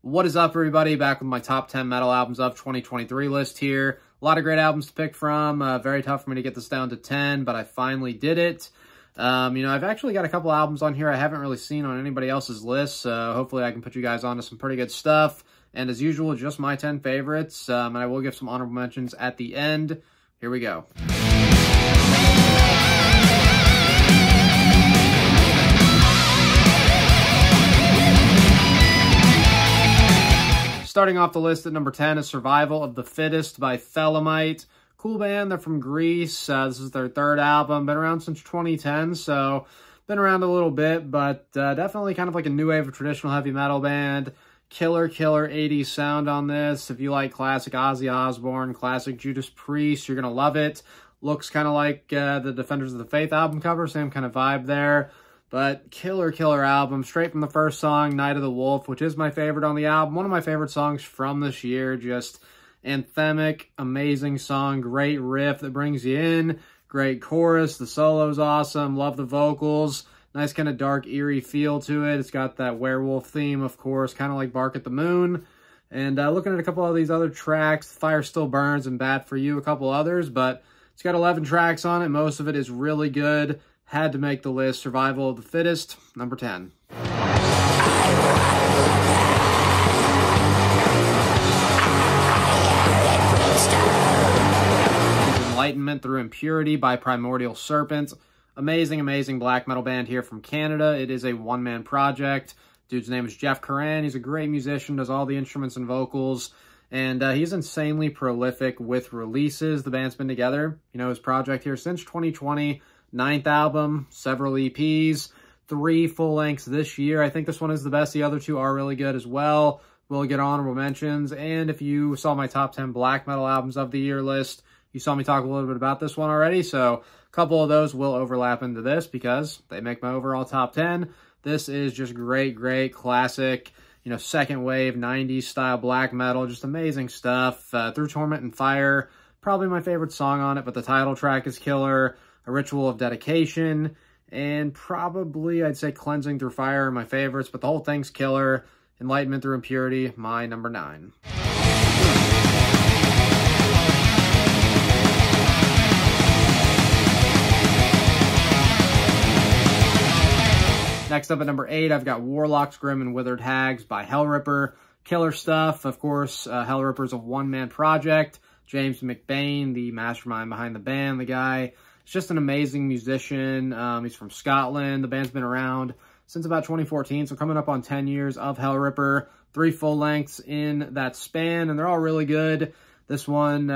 What is up, everybody? Back with my top 10 metal albums of 2023 list here. A lot of great albums to pick from. Very tough for me to get this down to 10, but I finally did it. I've actually got a couple albums on here I haven't really seen on anybody else's list, so hopefully I can put you guys onto some pretty good stuff. And as usual, just my 10 favorites, and I will give some honorable mentions at the end. Here we go. Starting off the list at number 10 is Survival of the Fittest by Fomite. Cool band, they're from Greece. This is their third album, been around since 2010, so been around a little bit, but definitely kind of like a new wave of traditional heavy metal band. Killer 80s sound on this. If you like classic Ozzy Osbourne, classic Judas Priest, you're going to love it. Looks kind of like the Defenders of the Faith album cover, same kind of vibe there. But killer album, straight from the first song, Night of the Wolf, which is my favorite on the album. One of my favorite songs from this year, just anthemic, amazing song, great riff that brings you in, great chorus, the solo's awesome, love the vocals, nice kind of dark, eerie feel to it. It's got that werewolf theme, of course, kind of like Bark at the Moon. And looking at a couple of these other tracks, Fire Still Burns and Bad For You, a couple others, but it's got 11 tracks on it. Most of it is really good. Had to make the list. Survival of the Fittest, number 10. Enlightenment Through Impurity by Primordial Serpent. Amazing black metal band here from Canada. It is a one-man project. Dude's name is Jeff Curran. He's a great musician, does all the instruments and vocals, and he's insanely prolific with releases. The band's been together, his project here since 2020. 9th album, several EPs, 3 full lengths this year. I think this one is the best. The other 2 are really good as well. We'll get honorable mentions. And if you saw my top 10 black metal albums of the year list, you saw me talk a little bit about this one already. So a couple of those will overlap into this because they make my overall top 10. This is just great classic, second wave 90s style black metal. Just amazing stuff. Through Torment and Fire, probably my favorite song on it, but the title track is killer. A Ritual of Dedication, and probably I'd say Cleansing Through Fire are my favorites, but the whole thing's killer. Enlightenment Through Impurity, my number 9. Next up at number 8, I've got Warlocks, Grim, and Withered Hags by Hellripper. Killer stuff. Of course, Hellripper's a one-man project. James McBain, the mastermind behind the band, the guy. He's just an amazing musician. He's from Scotland. The band's been around since about 2014, so coming up on 10 years of Hellripper. 3 full lengths in that span, and they're all really good. This one,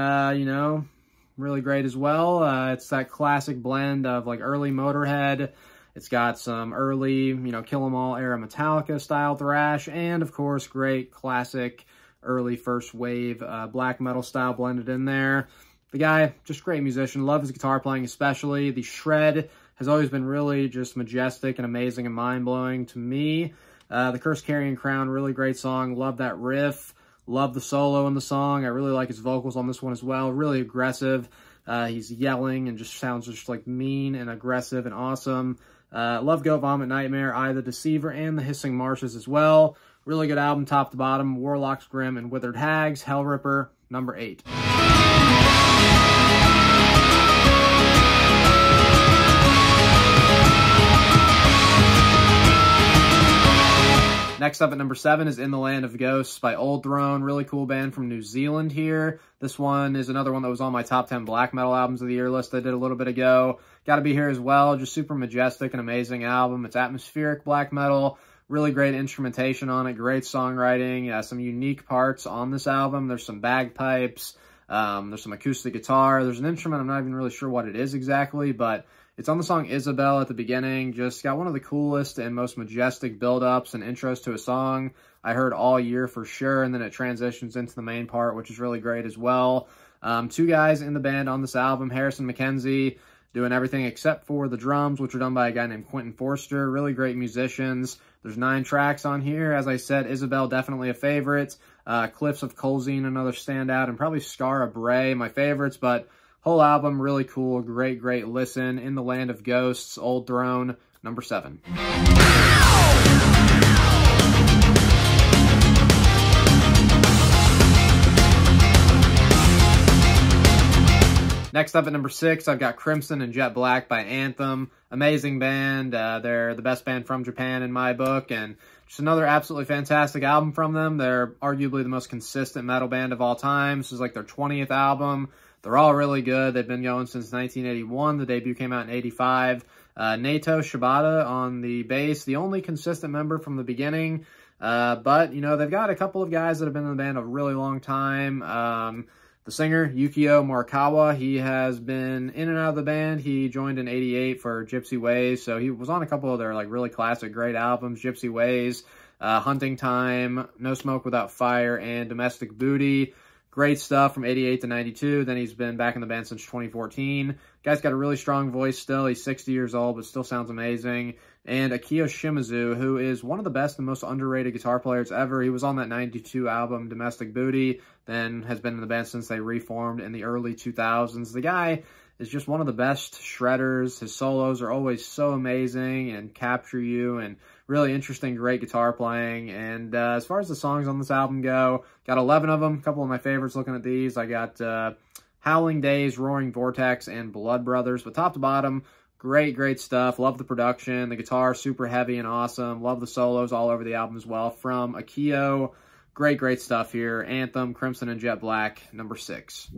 really great as well. It's that classic blend of like early Motorhead. It's got some early, Kill 'Em All era Metallica style thrash, and of course, great classic early first wave black metal style blended in there. The guy, just great musician. Love his guitar playing especially. The shred has always been really just majestic and amazing and mind-blowing to me. The Curse Carrying Crown, really great song. Love that riff. Love the solo in the song. I really like his vocals on this one as well. Really aggressive. He's yelling and just sounds just like mean and aggressive and awesome. Love Goat Vomit Nightmare, Eye of the Deceiver, and the Hissing Marshes as well. Really good album, top to bottom. Warlocks, Grim, and Withered Hags. Hellripper, number 8. Next up at number 7 is In the Land of Ghosts by Old Throne. Really cool band from New Zealand here. This one is another one that was on my top 10 black metal albums of the year list I did a little bit ago. Got to be here as well. Just super majestic and amazing album. It's atmospheric black metal. Really great instrumentation on it. Great songwriting. Some unique parts on this album. There's some bagpipes. There's some acoustic guitar. There's an instrument. I'm not even really sure what it is exactly, but it's on the song Isabel at the beginning. Just got one of the coolest and most majestic build-ups and intros to a song I heard all year for sure, and then it transitions into the main part, which is really great as well. 2 guys in the band on this album, Harrison McKenzie, doing everything except for the drums, which are done by a guy named Quentin Forster. Really great musicians. There's 9 tracks on here. As I said, Isabel, definitely a favorite. Cliffs of Colzine, another standout, and probably Scar Bray, my favorites, but whole album, really cool, great listen. In the Land of Ghosts, Old Throne, number 7. Next up at number 6, I've got Crimson and Jet Black by Anthem. Amazing band. They're the best band from Japan in my book, and just another absolutely fantastic album from them. They're arguably the most consistent metal band of all time. This is like their 20th album. They're all really good. They've been going since 1981. The debut came out in 85. Nato Shibata on the bass, the only consistent member from the beginning. But, you know, they've got a couple of guys that have been in the band a really long time. The singer, Yukio Morikawa, he has been in and out of the band. He joined in 88 for Gypsy Ways, so he was on a couple of their like really classic great albums, Gypsy Ways, Hunting Time, No Smoke Without Fire, and Domestic Booty. Great stuff from 88 to 92. Then he's been back in the band since 2014. Guy's got a really strong voice still. He's 60 years old, but still sounds amazing. And Akio Shimizu, who is one of the best and most underrated guitar players ever. He was on that 92 album, Domestic Booty, then has been in the band since they reformed in the early 2000s. The guy is just one of the best shredders. His solos are always so amazing and capture you, and really interesting, great guitar playing. And as far as the songs on this album go, got 11 of them. A couple of my favorites looking at these. I got Howling Days, Roaring Vortex, and Blood Brothers. But top to bottom, great stuff. Love the production. The guitar, super heavy and awesome. Love the solos all over the album as well from Akio. Great stuff here. Anthem, Crimson and Jet Black, number 6.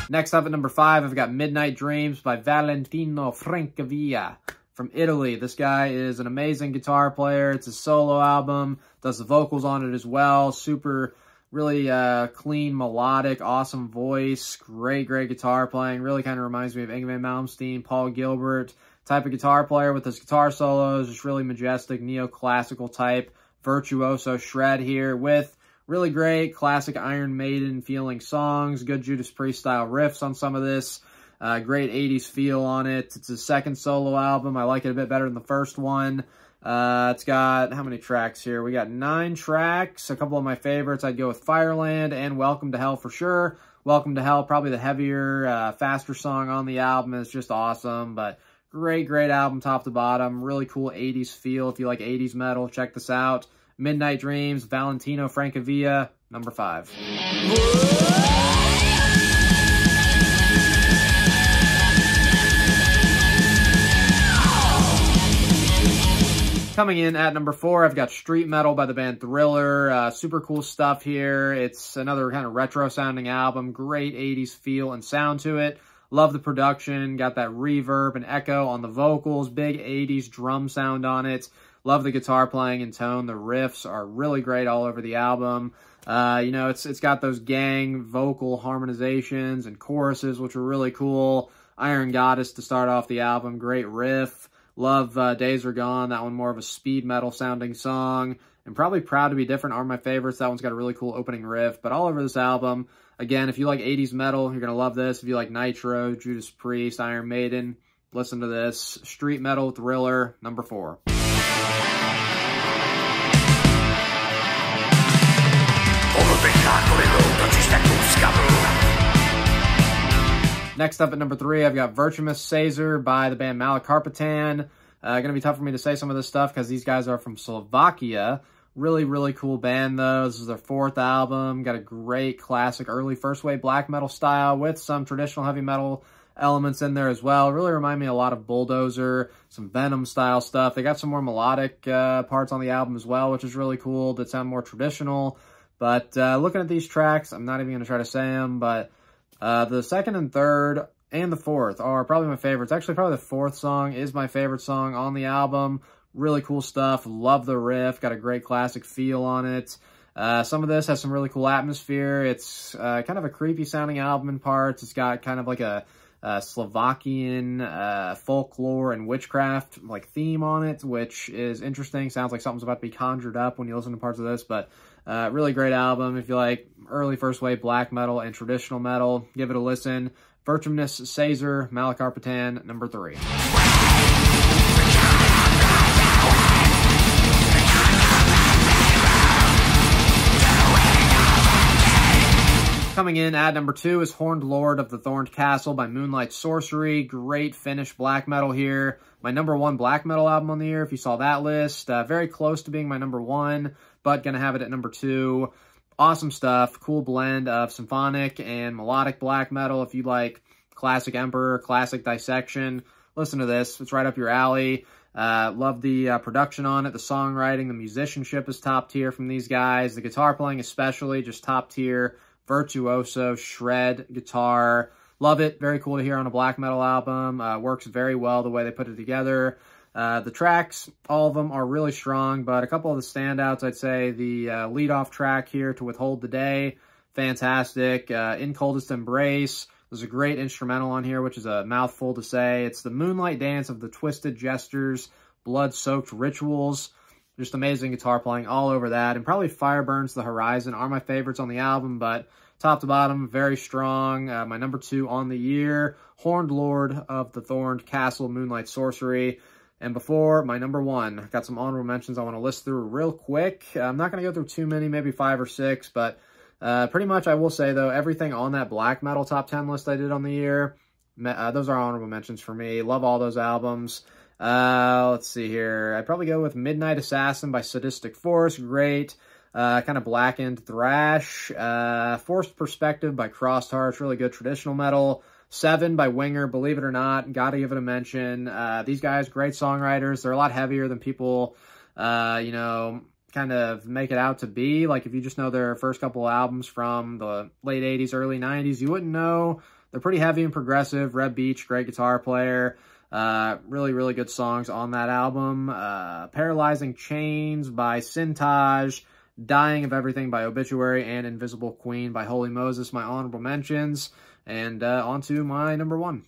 Next up at number 5, I've got Midnight Dreams by Valentino Francavilla from Italy. This guy is an amazing guitar player. It's a solo album. Does the vocals on it as well. Super, really clean, melodic, awesome voice. Great guitar playing. Really kind of reminds me of Yngwie Malmsteen, Paul Gilbert type of guitar player with his guitar solos. Just really majestic, neoclassical type, virtuoso shred here with really great classic Iron Maiden feeling songs, good Judas Priest style riffs on some of this, great 80s feel on it. It's his second solo album. I like it a bit better than the first one. It's got, how many tracks here? We got 9 tracks. A couple of my favorites, I'd go with Fireland and Welcome to Hell for sure. Welcome to Hell, probably the heavier, faster song on the album. It's just awesome, but great album top to bottom. Really cool 80s feel. If you like 80s metal, check this out. Midnight Dreams, Valentino Francavilla, number 5. Coming in at number 4, I've got Street Metal by the band Thriller. Super cool stuff here. It's another kind of retro-sounding album. Great 80s feel and sound to it. Love the production. Got that reverb and echo on the vocals. Big 80s drum sound on it. Love the guitar playing and tone. The riffs are really great all over the album. You know, it's got those gang vocal harmonizations and choruses, which are really cool. Iron Goddess to start off the album. Great riff. Love Days Are Gone. That one more of a speed metal sounding song. And probably Proud to Be Different are my favorites. That one's got a really cool opening riff. But all over this album, again, if you like 80s metal, you're going to love this. If you like Nitro, Judas Priest, Iron Maiden, listen to this. Street Metal, Thriller, number 4. Next up at number 3, I've got Virtumus Caesar by the band Malakarpatan. Going to be tough for me to say some of this stuff because these guys are from Slovakia. Really cool band, though. This is their 4th album. Got a great classic early first wave black metal style with some traditional heavy metal elements in there as well. Really remind me a lot of Bulldozer, some Venom style stuff. They got some more melodic parts on the album as well, which is really cool, that sound more traditional. But looking at these tracks, I'm not even going to try to say them, but the 2nd and 3rd and the 4th are probably my favorites. Actually, probably the 4th song is my favorite song on the album. Really cool stuff. Love the riff. Got a great classic feel on it. Some of this has some really cool atmosphere. It's kind of a creepy sounding album in parts. It's got kind of like a Slovakian folklore and witchcraft like theme on it, which is interesting. Sounds like something's about to be conjured up when you listen to parts of this, but really great album. If you like early first wave black metal and traditional metal, give it a listen. Virtumus Caesar, Malakarpatan, number 3. Coming in at number 2 is Horned Lord of the Thorned Castle by Moonlight Sorcery. Great Finnish black metal here. My number 1 black metal album on the year, if you saw that list. Very close to being my number 1, but gonna have it at number 2. Awesome stuff. Cool blend of symphonic and melodic black metal. If you like classic Emperor, classic Dissection, listen to this. It's right up your alley. Love the production on it, the songwriting, the musicianship is top tier from these guys. The guitar playing especially, just top tier. Virtuoso, shred, guitar. Love it. Very cool to hear on a black metal album. Works very well the way they put it together. The tracks, all of them are really strong, but a couple of the standouts, I'd say the lead-off track here, To Withhold the Day, fantastic. In Coldest Embrace, there's a great instrumental on here, which is a mouthful to say. It's the Moonlight Dance of the Twisted Gestures, Blood-Soaked Rituals. Just amazing guitar playing all over that. And probably Fire Burns the Horizon are my favorites on the album, but top to bottom, very strong. My number 2 on the year, Horned Lord of the Thorned Castle, Moonlight Sorcery. And before my number 1, I've got some honorable mentions I want to list through real quick. I'm not going to go through too many, maybe 5 or 6, but pretty much I will say, though, everything on that black metal top 10 list I did on the year, those are honorable mentions for me. Love all those albums. Let's see here. I'd probably go with Midnight Assassin by Sadistic Force. Great. Kind of blackened thrash. Forced Perspective by Crossed Hearts. Really good traditional metal. 7 by Winger. Believe it or not, gotta give it a mention. These guys, great songwriters. They're a lot heavier than people, you know, kind of make it out to be. Like, if you just know their first couple albums from the late 80s, early 90s, you wouldn't know. They're pretty heavy and progressive. Reb Beach, great guitar player. Really, really good songs on that album. Paralyzing Chains by Sintage, Dying of Everything by Obituary, and Invisible Queen by Holy Moses, my honorable mentions. And on to my number 1.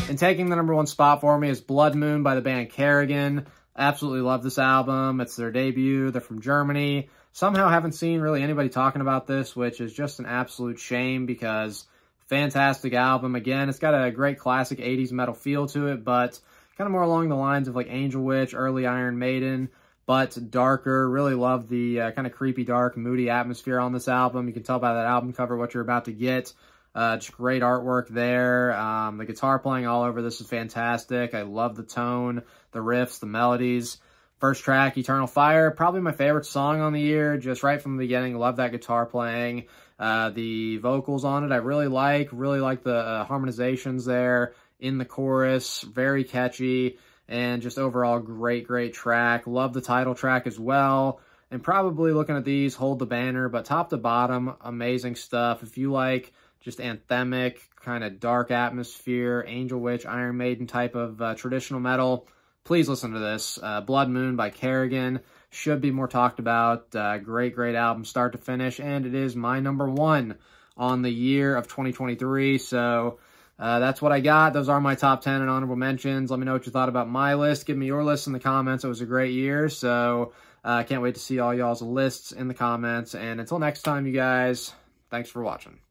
And taking the number 1 spot for me is Blood Moon by the band Kerrigan. Absolutely love this album. It's their debut. They're from Germany. Somehow haven't seen really anybody talking about this, which is just an absolute shame because fantastic album. Again, it's got a great classic 80s metal feel to it, but kind of more along the lines of like Angel Witch, early Iron Maiden, but darker. Really love the kind of creepy, dark, moody atmosphere on this album. You can tell by that album cover what you're about to get. Just great artwork there. The guitar playing all over this is fantastic. I love the tone, the riffs, the melodies. First track, Eternal Fire, probably my favorite song on the year, just right from the beginning. Love that guitar playing. The vocals on it I really like the harmonizations there in the chorus. Very catchy, and just overall great track. Love the title track as well. And probably looking at these, Hold the Banner, but top to bottom, amazing stuff. If you like just anthemic, kind of dark atmosphere, Angel Witch, Iron Maiden type of traditional metal, please listen to this. Blood Moon by Kerrigan. Should be more talked about. Great album, start to finish. And it is my number 1 on the year of 2023. So that's what I got. Those are my top 10 and honorable mentions. Let me know what you thought about my list. Give me your list in the comments. It was a great year. So I can't wait to see all y'all's lists in the comments. And until next time, you guys, thanks for watching.